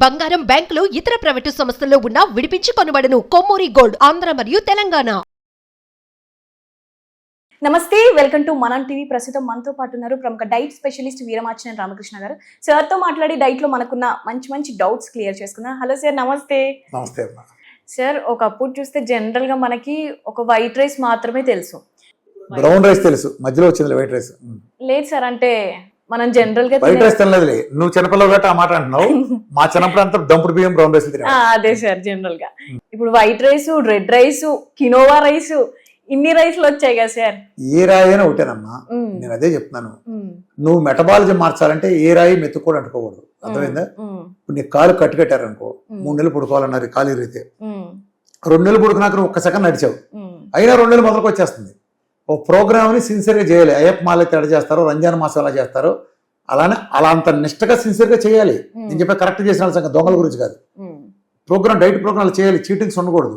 బంగారం, బ్యాంకులు, ఇతర ప్రైవేటు సంస్థల్లో ఉన్న విడిపించి కొనబడును. కొమ్మూరి గోల్డ్, ఆంధ్ర మరియు తెలంగాణ. నమస్తే, వెల్కమ్ టు మనం టీవీ. ప్రస్తుతం మనతో పాటు ఉన్నారు ప్రముఖ డైట్ స్పెషలిస్ట్ వీరమాచినేని రామకృష్ణ గారు. సార్తో మాట్లాడి డైట్ లో మనకున్న మంచి డౌట్స్ క్లియర్ చేసుకుందాం. హలో సార్, నమస్తే. నమస్తే సార్, ఒకప్పుడు చూస్తే జనరల్ గా మనకి ఒక వైట్ రైస్ మాత్రమే తెలుసు, బ్రౌన్ రైస్ తెలుసు, మధ్యలో వచ్చింది వైట్ రైస్ లేదు సార్. అంటే మనం జనరల్ గా వైట్ రైస్ తినలేదులే. నువ్వు చిన్నపిల్లలు గట్రా ఆ మాట అంటున్నావు. మా చిన్నప్పుడు అంతా దంపుడు బియ్యం బ్రౌన్ రైస్ తినే. అదే సార్, జనరల్ గా ఇప్పుడు white rice, red rice, quinoa rice, ఇన్ని రైస్లు వచ్చాయి కదా సార్. ఏ రాయి అయినా ఒకటేనమ్మా. నేను అదే చెప్తున్నాను, నువ్వు మెటబాలజీ మార్చాలంటే ఏ రాయి మెత్తుకోడు అంటుకోకూడదు. అర్థమైందా? ఇప్పుడు నీ కాలు కట్టారనుకో, 3 నెలలు పడుకోవాలన్నారు కాలు ఇరిగితే, 2 నెలలు పడుకున్నాక నువ్వు 1 సెకండ్ నడిచావు, అయినా 2 నెలలు మొదలుకు వచ్చేస్తుంది. ఓ ప్రోగ్రామ్ని సిన్సియర్గా చేయాలి. అయ్యప్ప మాల తేడా చేస్తారో, రంజాన్ మాసం ఎలా చేస్తారో అలానే అలా అంత నిష్టగా సిన్సియర్గా చేయాలి. నేను చెప్పే కరెక్ట్ చేసిన సంగతి దొంగల గురించి కాదు. ప్రోగ్రామ్, డైట్ ప్రోగ్రామ్ చేయాలి. చీటింగ్స్ ఉండకూడదు.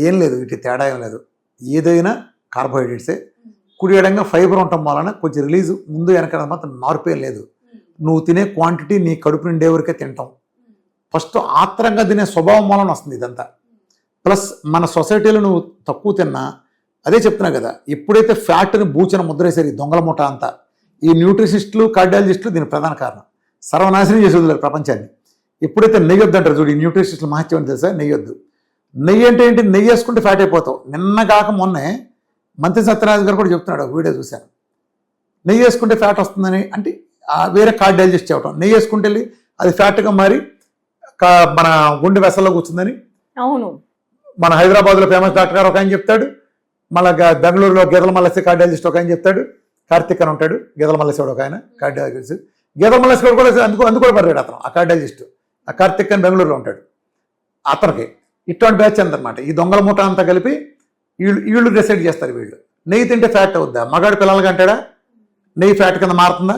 ఏం లేదు, ఇటు తేడా ఏం లేదు. ఏదైనా కార్బోహైడ్రేట్సే. కుడి ఎడంగా ఫైబర్ ఉండటం వలన కొంచెం రిలీజ్ ముందు వెనక మాత్రం మార్పు ఏం లేదు. నువ్వు తినే క్వాంటిటీ నీ కడుపు నిండే వరకే తింటాం. ఫస్ట్ ఆత్రంగా తినే స్వభావం వలన వస్తుంది ఇదంతా. ప్లస్ మన సొసైటీలో నువ్వు తక్కువ తిన్నా, అదే చెప్తున్నా కదా, ఎప్పుడైతే ఫ్యాట్ని బూచిన ముద్రేసారు ఈ దొంగల ముఠ అంతా, ఈ న్యూట్రిషనిస్టులు, కార్డియాలజిస్టులు దీని ప్రధాన కారణం. సర్వనాశనం చేసి వదిలేరు ప్రపంచాన్ని. ఎప్పుడైతే నెయ్యొద్దు అంటారు చూడు, ఈ న్యూట్రిషనిస్టులు మహత్యం అని తెలుసా? నెయ్యొద్దు. నెయ్యి అంటే ఏంటి? నెయ్యి వేసుకుంటే ఫ్యాట్ అయిపోతావు. నిన్న కాక మొన్నే మంత్రి సత్యనారాయణ గారు కూడా చెప్తున్నాడు, వీడియో చూశాను. నెయ్యి వేసుకుంటే ఫ్యాట్ వస్తుందని. అంటే వేరే కార్డియాలజిస్ట్ చెప్పడం, నెయ్యి వేసుకుంటే వెళ్ళి అది ఫ్యాట్గా మారి మన గుండె వెసల్లో కూర్చుందని. అవును, మన హైదరాబాద్లో ఫేమస్ డాక్టర్ గారు ఒక ఆయన చెప్తాడు, మళ్ళీ బెంగళూరులో గీదల మల్లెస్సి కార్డియాలజిస్ట్ ఒక ఆయన చెప్తాడు, కార్తిక్ అని ఉంటాడు, గీదల మల్లెస్సి ఒక ఆయన కార్డియాలజిస్ట్. గీదల మల్లెస్సి కూడా అందుకు పడ్డాడు అతను, ఆ కార్డియాలజిస్ట్. ఆ కార్తిక్ అని బెంగళూరులో ఉంటాడు. అతనికి ఇటువంటి బ్యాచ్ అందనమాట. ఈ దొంగల మూట అంతా కలిపి వీళ్ళు డిసైడ్ చేస్తారు. వీళ్ళు నెయ్యి తింటే ఫ్యాట్ అవుద్దా? మగాడు పిల్లలకి అంటాడా నెయ్యి ఫ్యాట్ కింద మారుతుందా?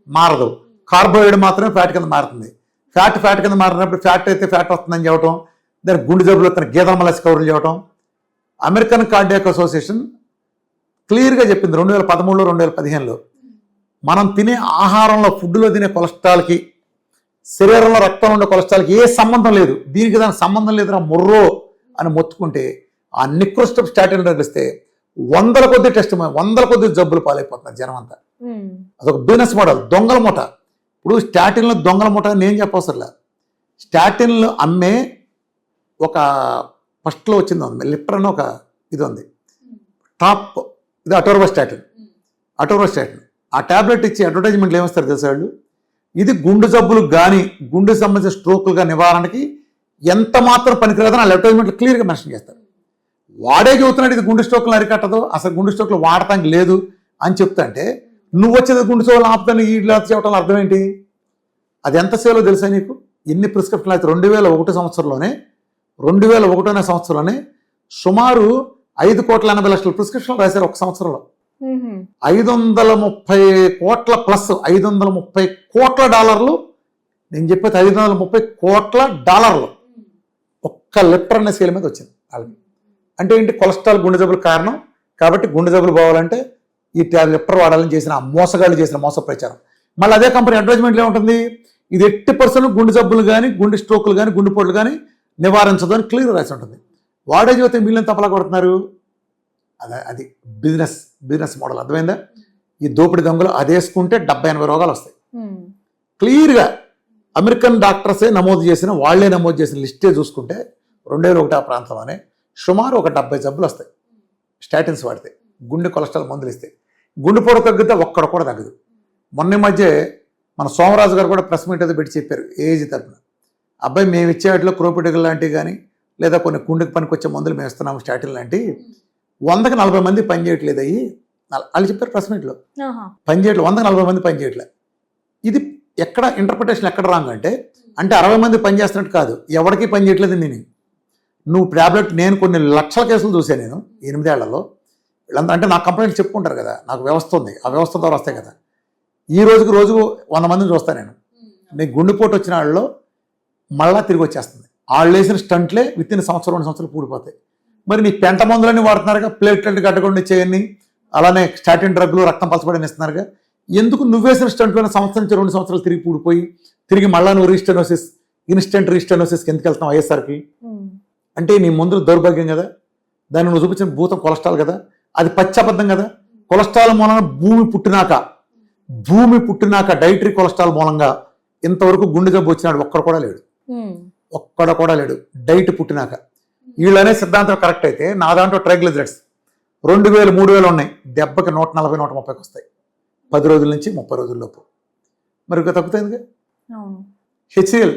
మారదు. కార్బోహైడ్రేట్ మాత్రమే ఫ్యాట్ కింద మారుతుంది. ఫ్యాట్ కింద మారినప్పుడు ఫ్యాట్ అయితే ఫ్యాట్ వస్తుందని చెప్పడం, దానికి గుండె జబ్బులు వస్తున్న గీదల మల్లెస్సి కౌరులు చెప్పడం. అమెరికన్ కార్డియాక్ అసోసియేషన్ క్లియర్గా చెప్పింది 2013లో 2015లో, మనం తినే ఆహారంలో, ఫుడ్లో తినే కొలెస్ట్రాల్కి, శరీరంలో రక్తంలో ఉండే కొలెస్ట్రాల్కి ఏ సంబంధం లేదు. దీనికి దానికి సంబంధం లేదురా మొర్రో అని మొత్తుకుంటే ఆ నిక్రోస్టప్ స్టాటిన్ డ్రగ్ ఇస్తే 100 కొద్ది టెస్ట్, 100 కొద్ది జబ్బులు పాలైపోతున్నారు జనం అంతా. అదొక బిజినెస్ మోడల్, దొంగల మూట. ఇప్పుడు స్టాటిన్లో దొంగల మూట నేను చెప్పవసరంలా. స్టాటిన్లు అమ్మే ఒక ఫస్ట్లో వచ్చింది ఉంది, లిప్టర్ అని ఒక ఇది ఉంది, టాప్ ఇది అటోర్వాస్టాటిన్. ఆ ట్యాబ్లెట్ ఇచ్చి అడ్వర్టైజ్మెంట్లు ఏమిస్తారు తెలుసా వాళ్ళు? ఇది గుండె జబ్బులు కానీ, గుండె సంబంధించిన స్ట్రోకులుగా నివారణకి ఎంత మాత్రం పనికిరాదని ఆ అడ్వర్టైజ్మెంట్లు క్లియర్గా మెన్షన్ చేస్తారు. వాడే చెబుతున్నాడు ఇది గుండె స్ట్రోకులు అరికట్టదు, అసలు గుండె స్ట్రోకులు వాడటానికి లేదు అని చెప్తుంటే, నువ్వు వచ్చేది గుండె స్ట్రోకులు ఆపుతాను ఈ చెప్పడం అర్థం ఏంటి? అది ఎంత సేవలో తెలుసా నీకు? ఎన్ని ప్రిస్క్రిప్షన్లు అయితే 2001 సంవత్సరంలోనే, 2001 సంవత్సరంలోనే సుమారు 5,80,00,000 ప్రిస్క్రిప్షన్లు రాశారు ఒక సంవత్సరంలో. 530 కోట్ల ప్లస్, 530 కోట్ల డాలర్లు. నేను చెప్పేది 530 కోట్ల డాలర్లు ఒక్క లిప్టర్ అనే స్కేల్ మీద వచ్చింది వాళ్ళకి. అంటే ఏంటి? కొలెస్ట్రాల్, గుండె జబ్బులు కారణం కాబట్టి గుండె జబ్బులు పోవాలంటే ఈ లిప్టర్ వాడాలని చేసిన మోసగాళ్ళు చేసిన మోస ప్రచారం. మళ్ళీ అదే కంపెనీ అడ్వర్టైజ్మెంట్లో ఏముంటుంది? ఇది 80% గుండె జబ్బులు కానీ, గుండె స్ట్రోకులు కానీ, గుండెపోట్లు కానీ నివారించదు అని క్లియర్ రాసి ఉంటుంది. వాడే జీవితం మిలియన్ తప్పలా కొడుతున్నారు. అది బిజినెస్ మోడల్. అర్థమైందా? ఈ దోపిడి దొంగలు అది వేసుకుంటే 70-80 రోగాలు వస్తాయి. క్లియర్గా అమెరికన్ డాక్టర్సే వాళ్ళే నమోదు చేసిన లిస్టే చూసుకుంటే 2001 ఆ ప్రాంతంలోనే సుమారు ఒక 70 జబ్బులు వస్తాయి స్టాటిన్స్ వాడితే. గుండె కొలెస్ట్రాల్ మందులు ఇస్తే గుండెపోటు తగ్గితే ఒక్కడ కూడా తగ్గదు. మొన్న మధ్య మన సోమరాజు గారు కూడా ప్రెస్ మీట్ అయితే పెట్టి చెప్పారు ఏజ్ తరఫున, అబ్బాయి మేము ఇచ్చే వాటిలో క్రోపిటికల్ లాంటివి కానీ, లేదా కొన్ని గుండెకి పనికి వచ్చే మందులు మేము ఇస్తున్నాము స్టాటిన్ లాంటి, 100కి 40 మంది పని చేయట్లేదు అయ్యి వాళ్ళు చెప్పారు ప్రెస్ మీట్లో. పని చేయట్లేదు, 100కి 40 మంది పని చేయట్లేదు. ఇది ఎక్కడ ఇంటర్ప్రిటేషన్ ఎక్కడ రాంగ్ అంటే 60 మంది పని చేస్తున్నట్టు కాదు, ఎవరికి పని చేయట్లేదు. నువ్వు టాబ్లెట్, నేను కొన్ని లక్షల కేసులు చూసాను నేను 8 ఏళ్లలో. వీళ్ళంతా అంటే నాకు కంప్లైంట్ చెప్పుకుంటారు కదా, నాకు వ్యవస్థ ఉంది, ఆ వ్యవస్థ ద్వారా వస్తాయి కదా. ఈ రోజు 100 మందిని చూస్తాను నేను. నీకు గుండెపోటు వచ్చిన వాళ్ళలో మళ్ళా తిరిగి వచ్చేస్తుంది. వాళ్ళు వేసిన స్టంట్లే విత్తిన సంవత్సరం 2 సంవత్సరాలు పూడిపోతాయి. మరి నీ పెంట మందులన్నీ వాడుతున్నారుగా, ప్లేట్లెట్ కట్టకుండా ఇచ్చేయన్ని, అలానే స్టాటిన్ డ్రగ్లు, రక్తం పలచబడిని ఇస్తున్నారుగా. ఎందుకు నువ్వేసిన స్టంట్లోనే సంవత్సరం నుంచి 2 సంవత్సరాలు తిరిగి పూడిపోయి తిరిగి మళ్ళా నువ్వు రీస్టెనోసిస్ ఇన్స్టెంట్ రీస్టెనోసిస్కి ఎందుకు వెళ్తాం వైఎస్ఆర్కి అంటే నీ మందులు దౌర్భాగ్యం కదా, దాన్ని నువ్వు చూపించిన భూతం కొలెస్ట్రాల్ కదా, అది పచ్చబద్ధం కదా. కొలెస్ట్రాల్ మూలంగా భూమి పుట్టినాక డైటరీ కొలెస్ట్రాల్ మూలంగా ఇంతవరకు గుండె జబ్బు వచ్చినాడు ఒక్కడ కూడా లేడు డైట్ పుట్టినాక. వీళ్ళనే సిద్ధాంతం కరెక్ట్ అయితే నా దాంట్లో ట్రైగ్లిజరైడ్స్ 2000 3000 ఉన్నాయి, దెబ్బకి 140 130కి వస్తాయి 10 రోజుల నుంచి 30 రోజుల్లోపు. మరి ఇంకా తగ్గుతుంది. హెచ్సిఎల్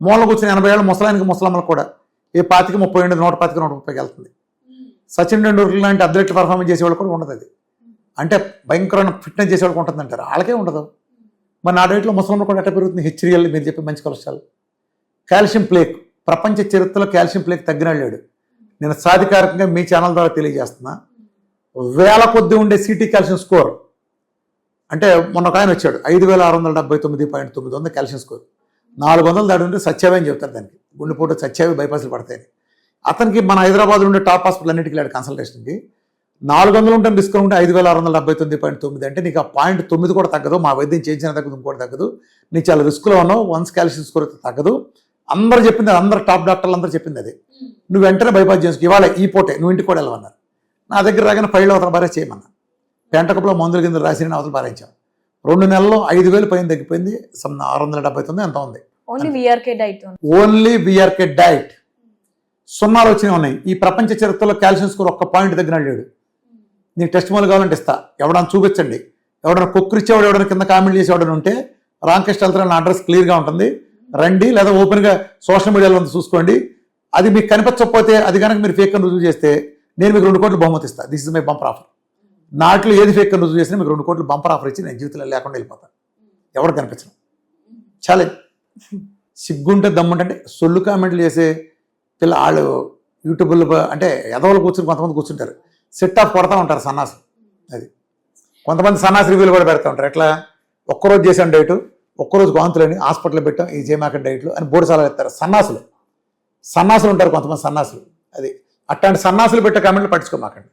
మూలకు వచ్చిన 80 ఏళ్ళ ముసలానికి ముసలమ్మలకు కూడా ఏ 25 30 ఉండేది 125 130కి వెళ్తుంది. సచిన్ టెండూల్కర్ లాంటి అథ్లెట్లు పర్ఫార్మెన్స్ చేసేవాళ్ళు కూడా ఉండదు. అది అంటే భయంకరమైన ఫిట్నెస్ చేసేవాళ్ళకి ఉంటుంది అంటారు, వాళ్ళకే ఉండదు. మరి నా డైట్లో ముసలంలో కూడా ఎట్లా పెరుగుతుంది? హెచ్సిఎల్ మీరు చెప్పే మంచి కొలెస్ట్రాల్. కాల్షియం ప్లేక్, ప్రపంచ చరిత్రలో కాల్షియం ప్లేక్ తగ్గినాడు లేడు. నేను సాధికారికంగా మీ ఛానల్ ద్వారా తెలియజేస్తున్నా. వేల కొద్ది ఉండే సిటీ కాల్షియం స్కోర్ అంటే మొన్న ఒక ఆయన వచ్చాడు 5679.9 కాల్షియం స్కోర్, 400 దాటి ఉంటే సత్యావే అని చెప్తారు దానికి, గుండెపోటు సత్యావే బైపాస్లు పడతాయని. అతనికి మన హైదరాబాద్లో ఉండే టాప్ హాస్పిటల్ అన్నిటికీ లేడు కన్సల్టేషన్కి. 400 ఉంటుంది డిస్కౌంట్ 5679.9 అంటే నీకు ఆ 0.9 కూడా తగ్గదు. మా వైద్యం చేయించిన తగ్గదు, ఇంకోటి తగ్గదు. నీకు చాలా రిస్క్లో ఉన్నావు, వన్స్ కాల్షియం స్కోర్ అయితే తగ్గదు. అందరూ చెప్పింది, అందరు టాప్ డాక్టర్లు అందరూ చెప్పింది అది. నువ్వు వెంటనే బైపాస్ చేసుకో, ఇవాళ ఈ పూటే నువ్వు ఇంటికి కూడా వెళ్ళమన్నారు. నా దగ్గర రాగానే ఫైల్ అవతల బారే చేయమన్నా, పెంటకప్లో మందుల కింద రాసిన అవతల బారేయించాం. 2 నెలల్లో 5000 పైన తగ్గిపోయింది. 679 ఎంత ఉంది. Only VRK diet. సున్నాలు వచ్చినవి ఉన్నాయి. ఈ ప్రపంచ చరిత్రలో కాల్షియం స్కోర్ ఒక్క పాయింట్ తగ్గినాడు లేడు. నీకు టెస్ట్ మూలు కావాలంటే ఇస్తా, ఎవడన్నా చూపించండి. ఎవడన్నా కుక్కరిచ్చేవాడు ఎవడన్నా కింద కామెంట్ చేసేవాడు ఉంటే రామకృష్ణ వెళ్తారని నా అడ్రస్ క్లియర్గా ఉంటుంది, రండి. లేదా ఓపెన్గా సోషల్ మీడియాలో చూసుకోండి. అది మీకు కనిపించకపోతే అది కనుక మీరు ఫేక్ అని రుజువు చేస్తే నేను మీకు 2 కోట్లు బహుమతి ఇస్తాను. This is my bumper offer. నాట్లో ఏది ఫేక్ అని రుజువు చేసినా మీకు 2 కోట్లు బంపర్ ఆఫర్ ఇచ్చి నేను జీవితంలో లేకుండా వెళ్ళిపోతాను. ఎవరు కనిపించను. ఛాలెంజ్. సిగ్గుంటే దమ్ముంటే సొల్లు కామెంట్లు చేసే వాళ్ళు యూట్యూబ్లో అంటే ఎదవలు కూర్చుని కొంతమంది కూర్చుంటారు, సెట్ ఆఫ్ కొడతా ఉంటారు సన్నాసులు. అది కొంతమంది సన్నాసి రివ్యూలు కూడా పెడతా ఉంటారు. ఎట్లా ఒక్కరోజు చేసాను డైట్, ఒక్కరోజు వాంతులని హాస్పిటల్లో పెట్టాం ఈ జేమాకెట్ డైట్లు అని బోర్డు సార్లు ఎత్తారు. సన్నాసులు ఉంటారు కొంతమంది సన్నాసులు. అది అట్లాంటి సన్నాసులు పెట్టే కామెంట్లు పట్టించుకోమాకండి.